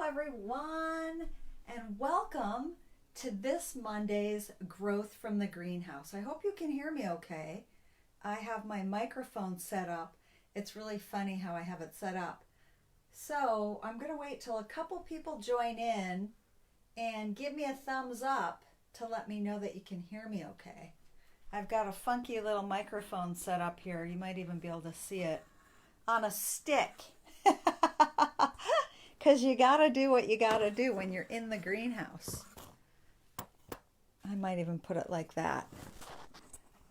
everyone, and welcome to this Monday's Growth from the Greenhouse. I hope you can hear me okay. I have my microphone set up. It's really funny how I have it set up. So I'm going to wait till a couple people join in and give me a thumbs up to let me know that you can hear me okay. I've got a funky little microphone set up here. You might even be able to see it on a stick. Because you got to do what you got to do when you're in the greenhouse. I might even put it like that.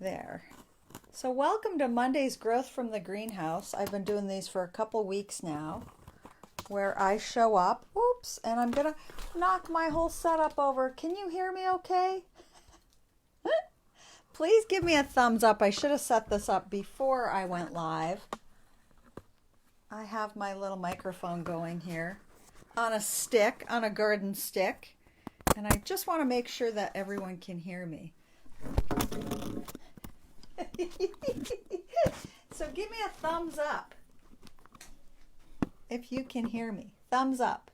There. So welcome to Monday's Growth from the Greenhouse. I've been doing these for a couple weeks now, where I show up. Oops, and I'm going to knock my whole setup over. Can you hear me okay? Please give me a thumbs up. I should have set this up before I went live. I have my little microphone going here on a stick, on a garden stick, and I just want to make sure that everyone can hear me. So give me a thumbs up if you can hear me. Thumbs up.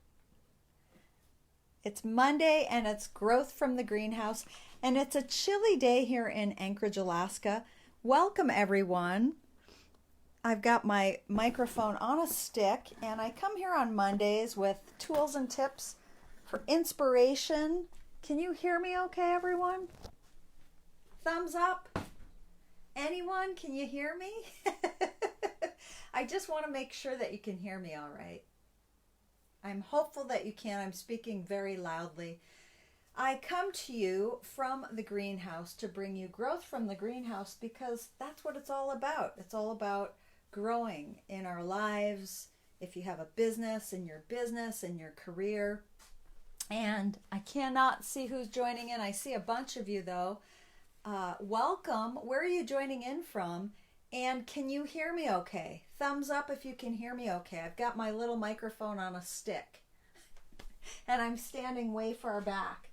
It's Monday and it's Growth from the Greenhouse, and it's a chilly day here in Anchorage, Alaska. Welcome everyone. I've got my microphone on a stick, and I come here on Mondays with tools and tips for inspiration. Can you hear me okay, everyone? Thumbs up. Anyone, can you hear me? I just want to make sure that you can hear me all right. I'm hopeful that you can. I'm speaking very loudly. I come to you from the greenhouse to bring you growth from the greenhouse because that's what it's all about. It's all about growing in our lives, if you have a business, in your career. And I cannot see who's joining in. I see a bunch of you though. Welcome. Where are you joining in from? And can you hear me okay? Thumbs up if you can hear me okay. I've got my little microphone on a stick and I'm standing way far back.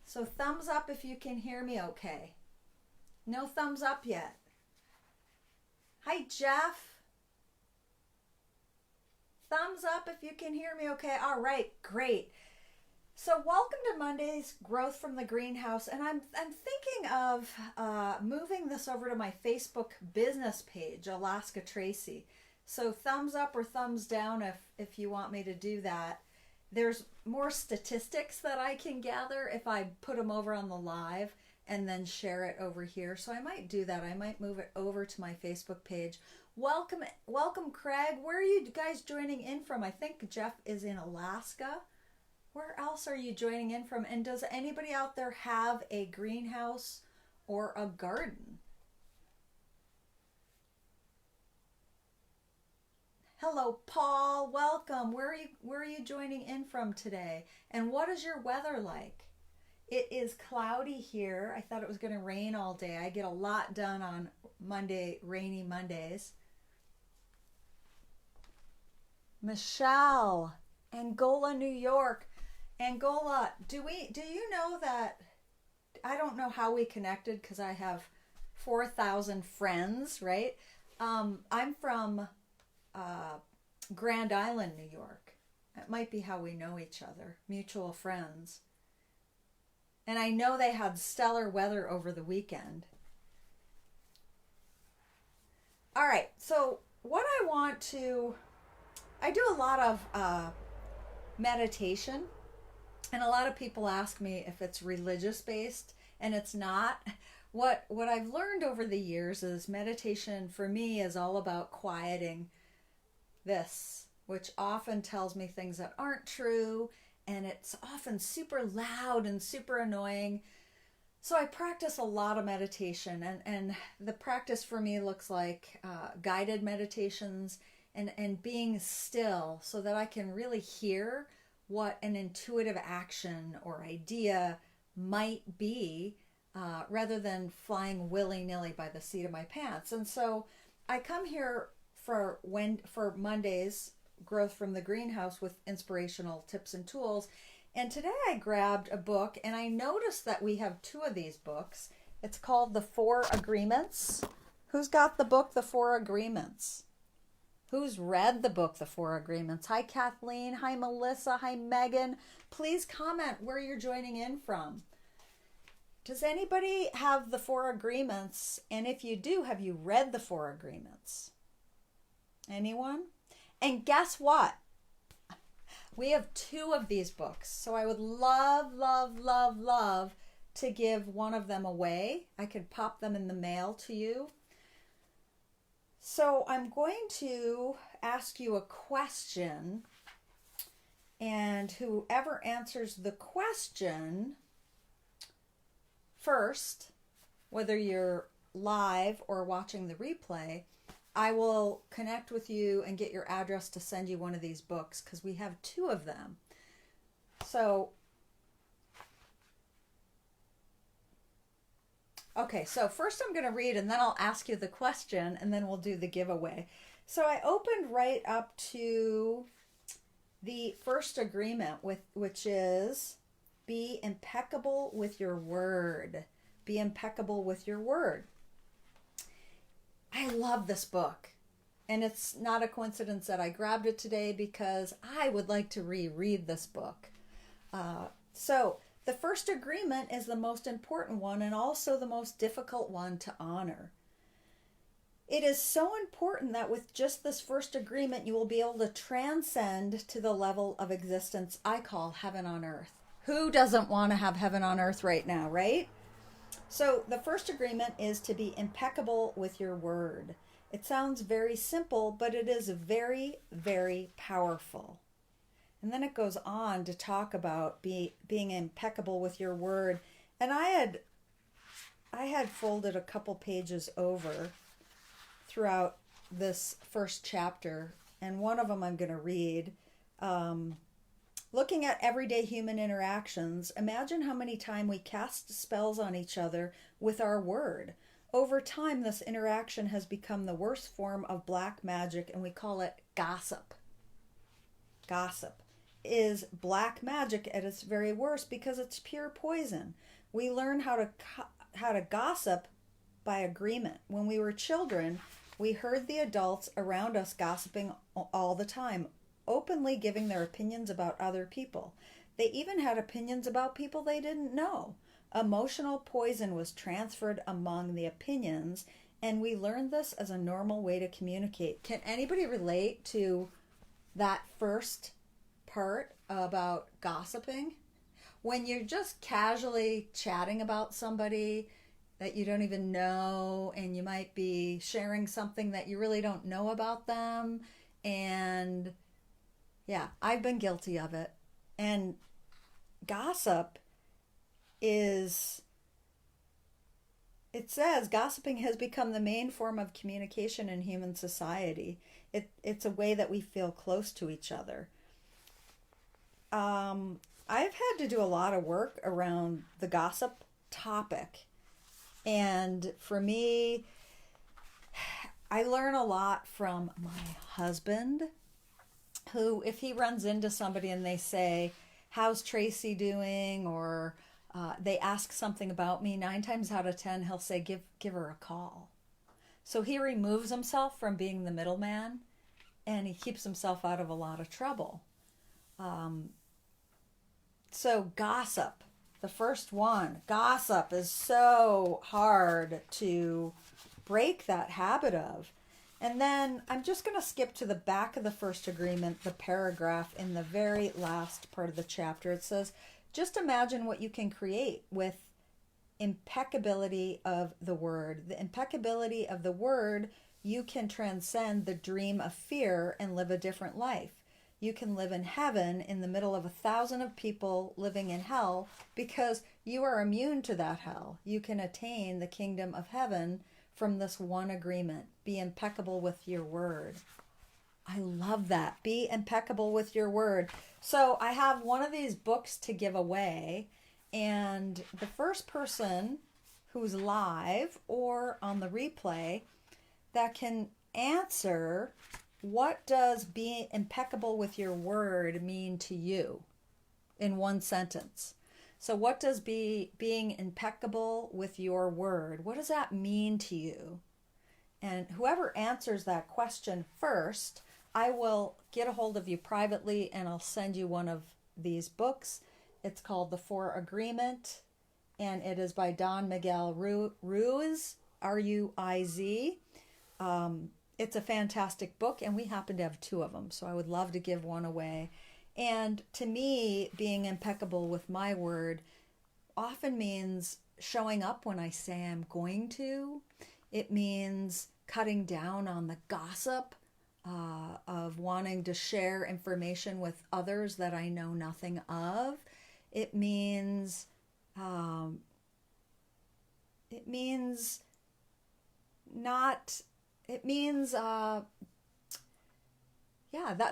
So thumbs up if you can hear me okay. No thumbs up yet. Hi, Jeff. Thumbs up if you can hear me okay. All right, great. So welcome to Monday's Growth from the Greenhouse. And I'm thinking of moving this over to my Facebook business page, Alaska Tracy. So thumbs up or thumbs down if you want me to do that. There's more statistics that I can gather if I put them over on the live and then share it over here. So I might do that. I might move it over to my Facebook page. Welcome, Craig. Where are you guys joining in from? I think Jeff is in Alaska. Where else are you joining in from? And does anybody out there have a greenhouse or a garden? Hello, Paul. Welcome. Where are you joining in from today? And what is your weather like? It is cloudy here. I thought it was going to rain all day. I get a lot done on Monday, rainy Mondays. Michelle, Angola, New York. Angola, do you know that, I don't know how we connected because I have 4,000 friends, right? I'm from Grand Island, New York. That might be how we know each other, mutual friends. And I know they had stellar weather over the weekend. All right, so I do a lot of meditation. And a lot of people ask me if it's religious based, and it's not. What I've learned over the years is meditation for me is all about quieting this, which often tells me things that aren't true, and it's often super loud and super annoying. So I practice a lot of meditation, and the practice for me looks like guided meditations and being still so that I can really hear what an intuitive action or idea might be rather than flying willy-nilly by the seat of my pants. And so I come here for Monday's Growth from the Greenhouse with inspirational tips and tools. And today I grabbed a book, and I noticed that we have two of these books. It's called The 4 Agreements. Who's got the book, The 4 Agreements? Who's read the book, The Four Agreements? Hi, Kathleen. Hi, Melissa. Hi, Megan. Please comment where you're joining in from. Does anybody have the Four Agreements? And if you do, have you read the Four Agreements? Anyone? And guess what? We have 2 of these books. So I would love, love, love, love to give one of them away. I could pop them in the mail to you. So I'm going to ask you a question, and whoever answers the question first, whether you're live or watching the replay, I will connect with you and get your address to send you one of these books, because we have 2 of them. So, okay, so first I'm going to read and then I'll ask you the question and then we'll do the giveaway. So I opened right up to the first agreement, which is be impeccable with your word. Be impeccable with your word. I love this book. And it's not a coincidence that I grabbed it today, because I would like to reread this book. So the first agreement is the most important one and also the most difficult one to honor. It is so important that with just this first agreement, you will be able to transcend to the level of existence I call heaven on earth. Who doesn't want to have heaven on earth right now, right? So the first agreement is to be impeccable with your word. It sounds very simple, but it is very, very powerful. And then it goes on to talk about being impeccable with your word. And I had folded a couple pages over throughout this first chapter, and one of them I'm going to read. Looking at everyday human interactions, imagine how many times we cast spells on each other with our word. Over time, this interaction has become the worst form of black magic, and we call it gossip. Gossip is black magic at its very worst because it's pure poison. We learn how to gossip by agreement. When we were children, we heard the adults around us gossiping all the time, openly giving their opinions about other people. They even had opinions about people they didn't know. Emotional poison was transferred among the opinions, and we learned this as a normal way to communicate. Can anybody relate to that first part about gossiping? When you're just casually chatting about somebody that you don't even know, and you might be sharing something that you really don't know about them, and yeah, I've been guilty of it. And gossip is, it says, gossiping has become the main form of communication in human society. It's a way that we feel close to each other. I've had to do a lot of work around the gossip topic. And for me, I learn a lot from my husband, who, if he runs into somebody and they say, "How's Tracy doing?" or they ask something about me, 9 times out of 10, he'll say, give her a call. So he removes himself from being the middleman, and he keeps himself out of a lot of trouble. So gossip, the first one, gossip is so hard to break that habit of. And then I'm just going to skip to the back of the first agreement, the paragraph in the very last part of the chapter. It says, just imagine what you can create with impeccability of the word. The impeccability of the word, you can transcend the dream of fear and live a different life. You can live in heaven in the middle of 1,000 of people living in hell, because you are immune to that hell. You can attain the kingdom of heaven from this one agreement. Be impeccable with your word. I love that. Be impeccable with your word. So I have one of these books to give away, and the first person who's live or on the replay that can answer, what does being impeccable with your word mean to you in one sentence? So what does being impeccable with your word, what does that mean to you? And whoever answers that question first, I will get a hold of you privately and I'll send you one of these books. It's called The Four Agreement, and it is by Don Miguel Ruiz, R-U-I-Z. It's a fantastic book, and we happen to have two of them, so I would love to give one away. And to me, being impeccable with my word often means showing up when I say I'm going to. It means cutting down on the gossip of wanting to share information with others that I know nothing of. It means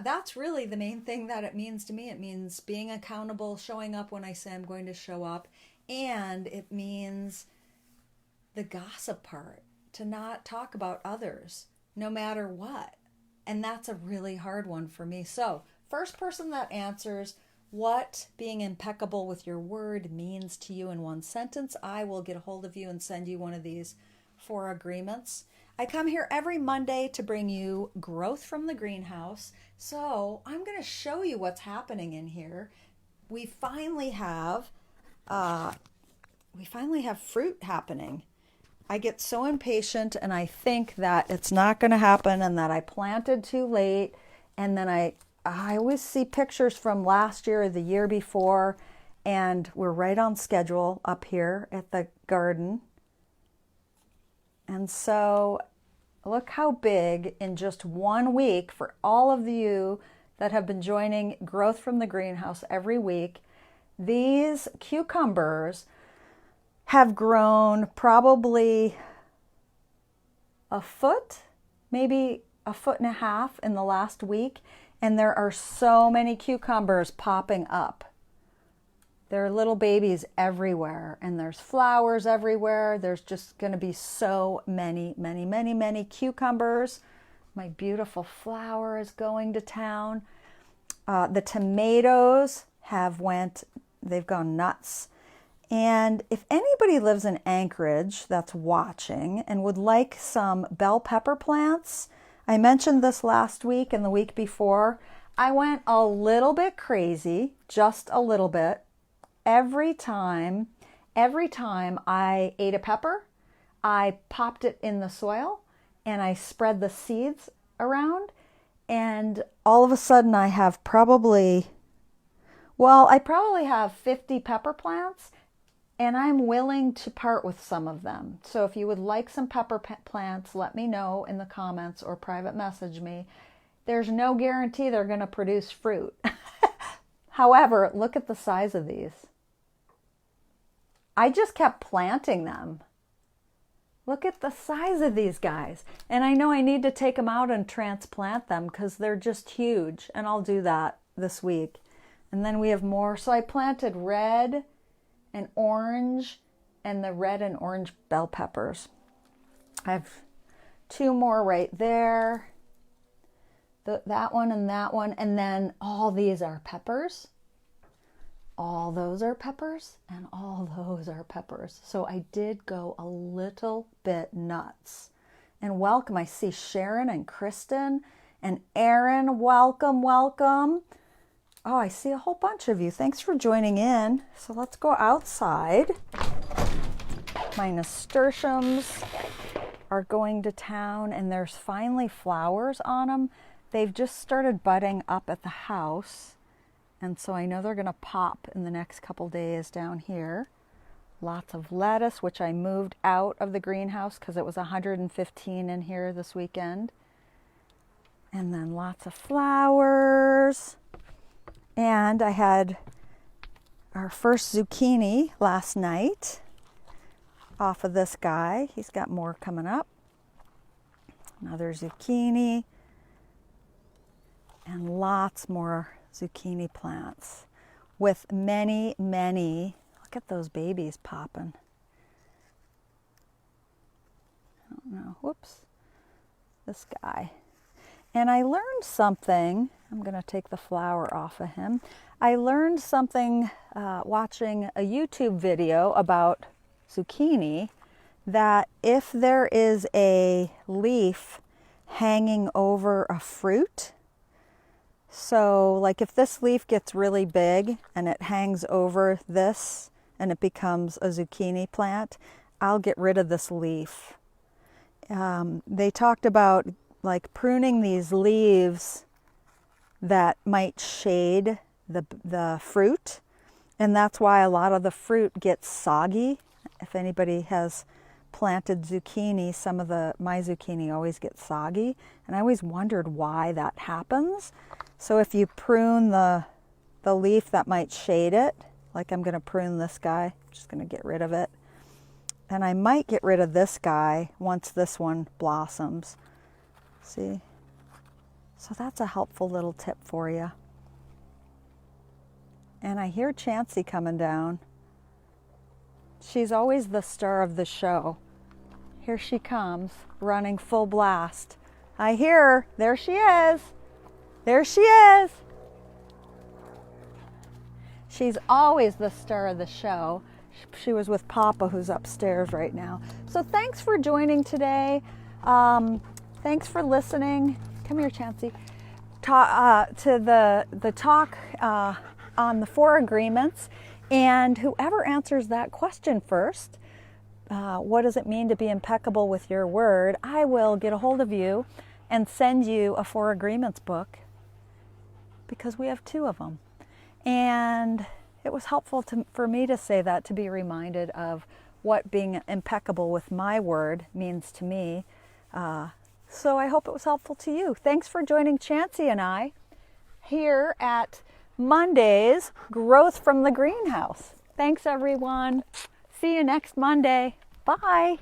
that's really the main thing that it means to me. It means being accountable, showing up when I say I'm going to show up, and it means the gossip part, to not talk about others no matter what. And that's a really hard one for me. So, first person that answers what being impeccable with your word means to you in one sentence, I will get a hold of you and send you one of these 4 agreements. I come here every Monday to bring you growth from the greenhouse. So I'm going to show you what's happening in here. We finally have fruit happening. I get so impatient and I think that it's not going to happen and that I planted too late. And then I always see pictures from last year or the year before, and we're right on schedule up here at the garden. And so look how big in just 1 week, for all of you that have been joining Growth from the Greenhouse every week, these cucumbers have grown probably a foot, maybe a foot and a half in the last week. And there are so many cucumbers popping up. There are little babies everywhere, and there's flowers everywhere. There's just going to be so many, many, many, many cucumbers. My beautiful flower is going to town. The tomatoes they've gone nuts. And if anybody lives in Anchorage that's watching and would like some bell pepper plants, I mentioned this last week and the week before. I went a little bit crazy, just a little bit. Every time I ate a pepper, I popped it in the soil and I spread the seeds around, and all of a sudden I probably have 50 pepper plants, and I'm willing to part with some of them. So if you would like some pepper plants, let me know in the comments or private message me. There's no guarantee they're going to produce fruit. However, look at the size of these. I just kept planting them. Look at the size of these guys. And I know I need to take them out and transplant them because they're just huge. And I'll do that this week. And then we have more. So I planted red and orange, and the red and orange bell peppers. I have 2 more right there. That one and that one. And then all these are peppers. All those are peppers, and all those are peppers. So I did go a little bit nuts. And welcome. I see Sharon and Kristen and Aaron. Welcome, welcome. Oh, I see a whole bunch of you. Thanks for joining in. So let's go outside. My nasturtiums are going to town, and there's finally flowers on them. They've just started budding up at the house, and so I know they're going to pop in the next couple days down here. Lots of lettuce, which I moved out of the greenhouse because it was 115 in here this weekend. And then lots of flowers. And I had our first zucchini last night off of this guy. He's got more coming up. Another zucchini. And lots more zucchini plants with many, many. Look at those babies popping. I don't know. Whoops. This guy. And I learned something. I'm going to take the flower off of him. I learned something watching a YouTube video about zucchini, that if there is a leaf hanging over a fruit, so like if this leaf gets really big and it hangs over this and it becomes a zucchini plant, I'll get rid of this leaf. They talked about like pruning these leaves that might shade the fruit, and that's why a lot of the fruit gets soggy. If anybody has planted zucchini, some of my zucchini always gets soggy, and I always wondered why that happens. So if you prune the leaf that might shade it, like I'm going to prune this guy, I'm just going to get rid of it. And I might get rid of this guy once this one blossoms. See? So that's a helpful little tip for you. And I hear Chansey coming down. She's always the star of the show. Here she comes, running full blast. I hear her. There she is. There she is. She's always the star of the show. She was with Papa, who's upstairs right now. So thanks for joining today. Thanks for listening. Come here, Chansey. To the talk on the 4 agreements. And whoever answers that question first, what does it mean to be impeccable with your word? I will get a hold of you and send you a 4 agreements book, because we have 2 of them. And it was helpful for me to say that, to be reminded of what being impeccable with my word means to me. So I hope it was helpful to you. Thanks for joining Chansey and I here at Monday's Growth from the Greenhouse. Thanks, everyone. See you next Monday. Bye.